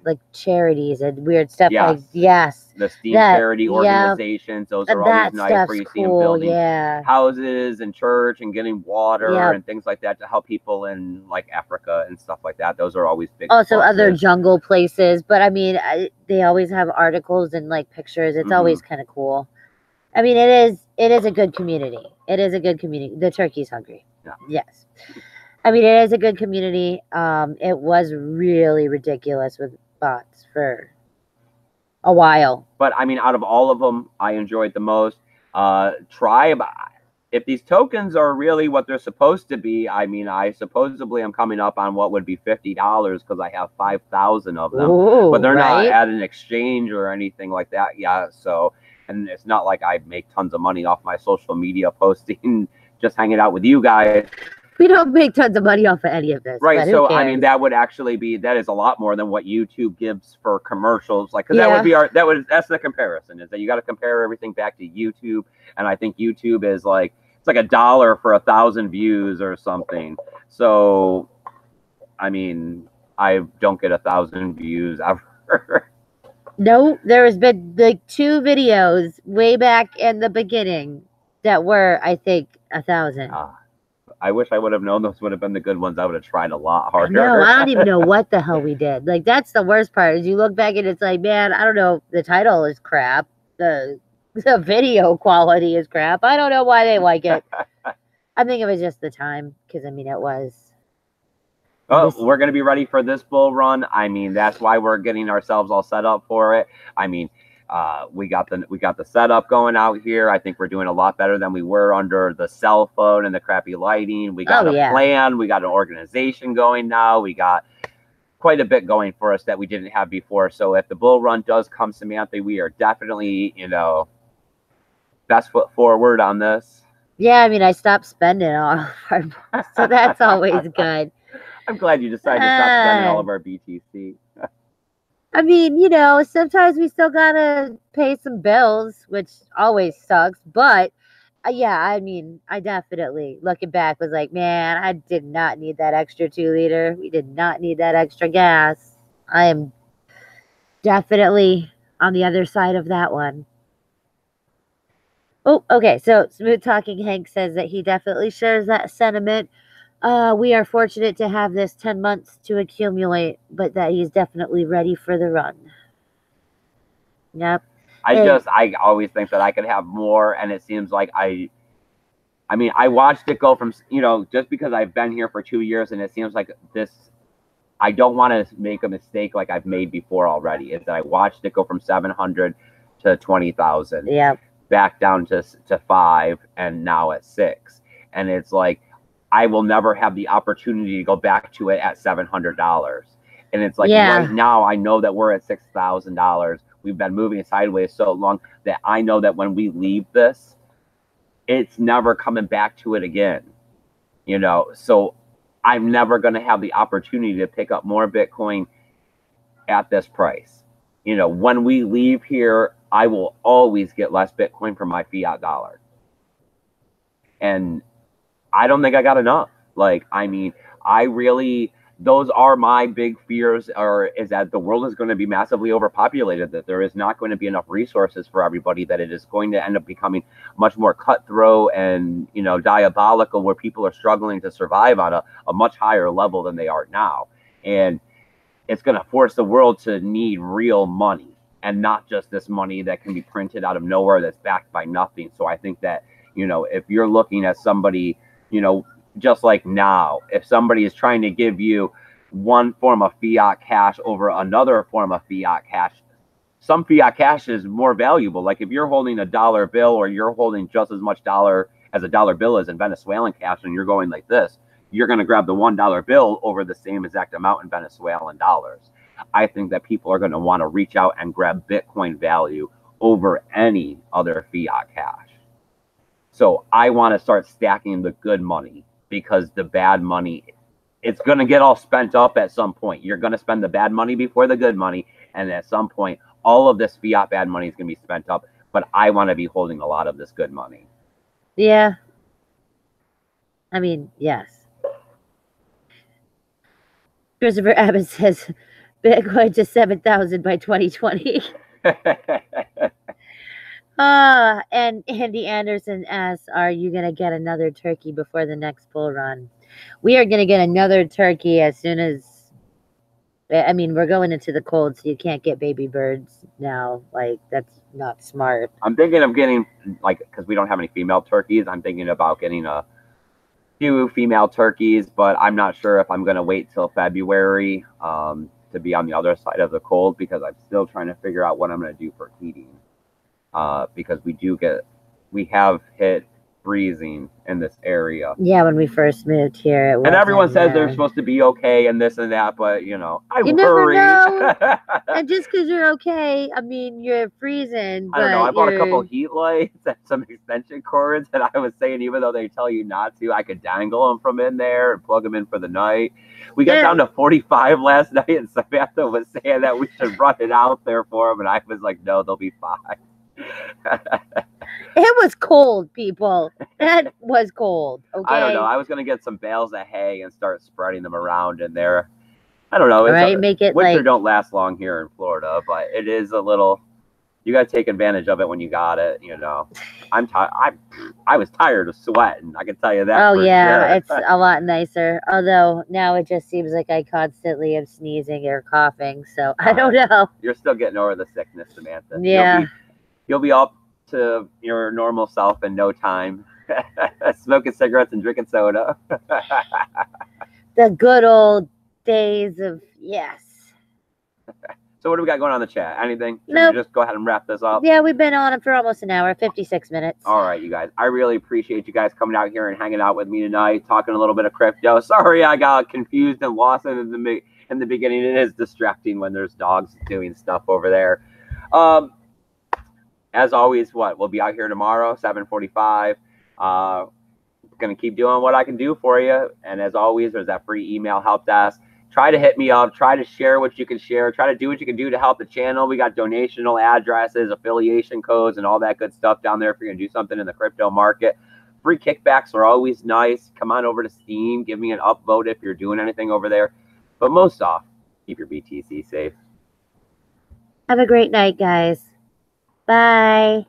like charities and weird stuff. Yes. Like the Steam charity organizations. Those are always nice, where you see them building houses and church and getting water and things like that to help people in like Africa and stuff like that. Those are always big. Also other jungle places, but I mean, they always have articles and like pictures. It's always kind of cool. I mean, it is a good community. It is a good community. The turkey's hungry. Yeah. Yes. I mean, it is a good community. It was really ridiculous with bots for a while. But I mean, out of all of them, I enjoyed the most. Tribe, if these tokens are really what they're supposed to be, I mean, I'm coming up on what would be $50 because I have 5,000 of them. Ooh, but they're not at an exchange or anything like that. Yeah. So, and it's not like I make tons of money off my social media posting, just hanging out with you guys. We don't make tons of money off of any of this. Right. So, I mean, that would actually be, that is a lot more than what YouTube gives for commercials. Like, cause that would be that's the comparison, is that you got to compare everything back to YouTube. And I think YouTube is like, it's like $1 for 1,000 views or something. So, I mean, I don't get 1,000 views ever. No, there has been like 2 videos way back in the beginning that were, I think, 1,000. I wish I would have known those would have been the good ones. I would have tried a lot harder. No, I don't even know what the hell we did. Like, that's the worst part, is you look back and it's like, man, I don't know. The title is crap. The video quality is crap. I don't know why they like it. I think it was just the time, because, I mean, it was. Oh, we're going to be ready for this bull run. I mean, that's why we're getting ourselves all set up for it. I mean, we got the setup going out here. I think we're doing a lot better than we were under the cell phone and the crappy lighting. We got a plan. We got an organization going now. We got quite a bit going for us that we didn't have before. So if the bull run does come, Samantha, we are definitely, best foot forward on this. Yeah, I mean, I stopped spending all of our balls, so that's always good. I'm glad you decided to stop spending all of our BTC. I mean, sometimes we still gotta pay some bills, which always sucks. But yeah, I mean, I definitely, looking back, was like, man, I did not need that extra 2-liter. We did not need that extra gas. I am definitely on the other side of that one. Oh, okay. So Smooth Talking Hank says that he definitely shares that sentiment. We are fortunate to have this 10 months to accumulate, but that he's definitely ready for the run. Yep. I always think that I could have more, and it seems like I watched it go from, just because I've been here for 2 years, and it seems like this, I don't want to make a mistake like I've made before already, is that I watched it go from 700 to 20,000. Yeah. Back down to 5, and now at 6. And it's like, I will never have the opportunity to go back to it at $700. And it's like, right now, I know that we're at $6,000. We've been moving sideways so long that I know that when we leave this, it's never coming back to it again. So I'm never going to have the opportunity to pick up more Bitcoin at this price. When we leave here, I will always get less Bitcoin for my fiat dollar. And I don't think I got enough. Those are my big fears, is that the world is going to be massively overpopulated, that there is not going to be enough resources for everybody, that it is going to end up becoming much more cutthroat and, diabolical, where people are struggling to survive on a much higher level than they are now. And it's going to force the world to need real money, and not just this money that can be printed out of nowhere that's backed by nothing. So I think that, if you're looking at somebody, just like now, if somebody is trying to give you one form of fiat cash over another form of fiat cash, some fiat cash is more valuable. Like if you're holding a dollar bill, or you're holding just as much dollar as a dollar bill is in Venezuelan cash, and you're going like this, you're going to grab the $1 bill over the same exact amount in Venezuelan dollars. I think that people are going to want to reach out and grab Bitcoin value over any other fiat cash. So I want to start stacking the good money, because the bad money, it's going to get all spent up at some point. You're going to spend the bad money before the good money, and at some point, all of this fiat bad money is going to be spent up. But I want to be holding a lot of this good money. Yeah. I mean, yes. Christopher Abbott says Bitcoin to 7,000 by 2020. And Andy Anderson asks, are you going to get another turkey before the next bull run? We are going to get another turkey as soon as, we're going into the cold, so you can't get baby birds now. That's not smart. I'm thinking of getting, because we don't have any female turkeys, I'm thinking about getting a few female turkeys, but I'm not sure if I'm going to wait till February to be on the other side of the cold, because I'm still trying to figure out what I'm going to do for heating. Because we have hit freezing in this area. Yeah, when we first moved here. And everyone says they're supposed to be okay and this and that, but I worry. Never know. And just because you're okay, you're freezing. I don't know. I bought a couple heat lights and some extension cords, and I was saying, even though they tell you not to, I could dangle them from in there and plug them in for the night. We got down to 45 last night, and Samantha was saying that we should run it out there for them, and I was like, no, they'll be fine. It was cold, people. That was cold. Okay. I don't know. I was gonna get some bales of hay and start spreading them around in there. I don't know. Make it winter don't last long here in Florida, but it is a little, You got to take advantage of it when you got it. You know, I'm tired. I was tired of sweating. I can tell you that. Oh for yeah, sure. it's a lot nicer. Although now it just seems like I constantly am sneezing or coughing. So I don't know. You're still getting over the sickness, Samantha. Yeah. You'll be up to your normal self in no time. Smoking cigarettes and drinking soda. The good old days of yes. So what do we got going on in the chat? Anything? Should Nope. we just go ahead and wrap this up? Yeah, we've been on it for almost an hour, 56 minutes. All right, you guys. I really appreciate you guys coming out here and hanging out with me tonight, talking a little bit of crypto. Sorry I got confused and lost in the beginning. It is distracting when there's dogs doing stuff over there. As always, we'll be out here tomorrow, 7:45. Going to keep doing what I can do for you. And as always, there's that free email help desk. Try to hit me up. Try to share what you can share. Try to do what you can do to help the channel. We got donational addresses, affiliation codes, and all that good stuff down there if you're going to do something in the crypto market. Free kickbacks are always nice. Come on over to Steam. Give me an upvote if you're doing anything over there. But most off, keep your BTC safe. Have a great night, guys. Bye.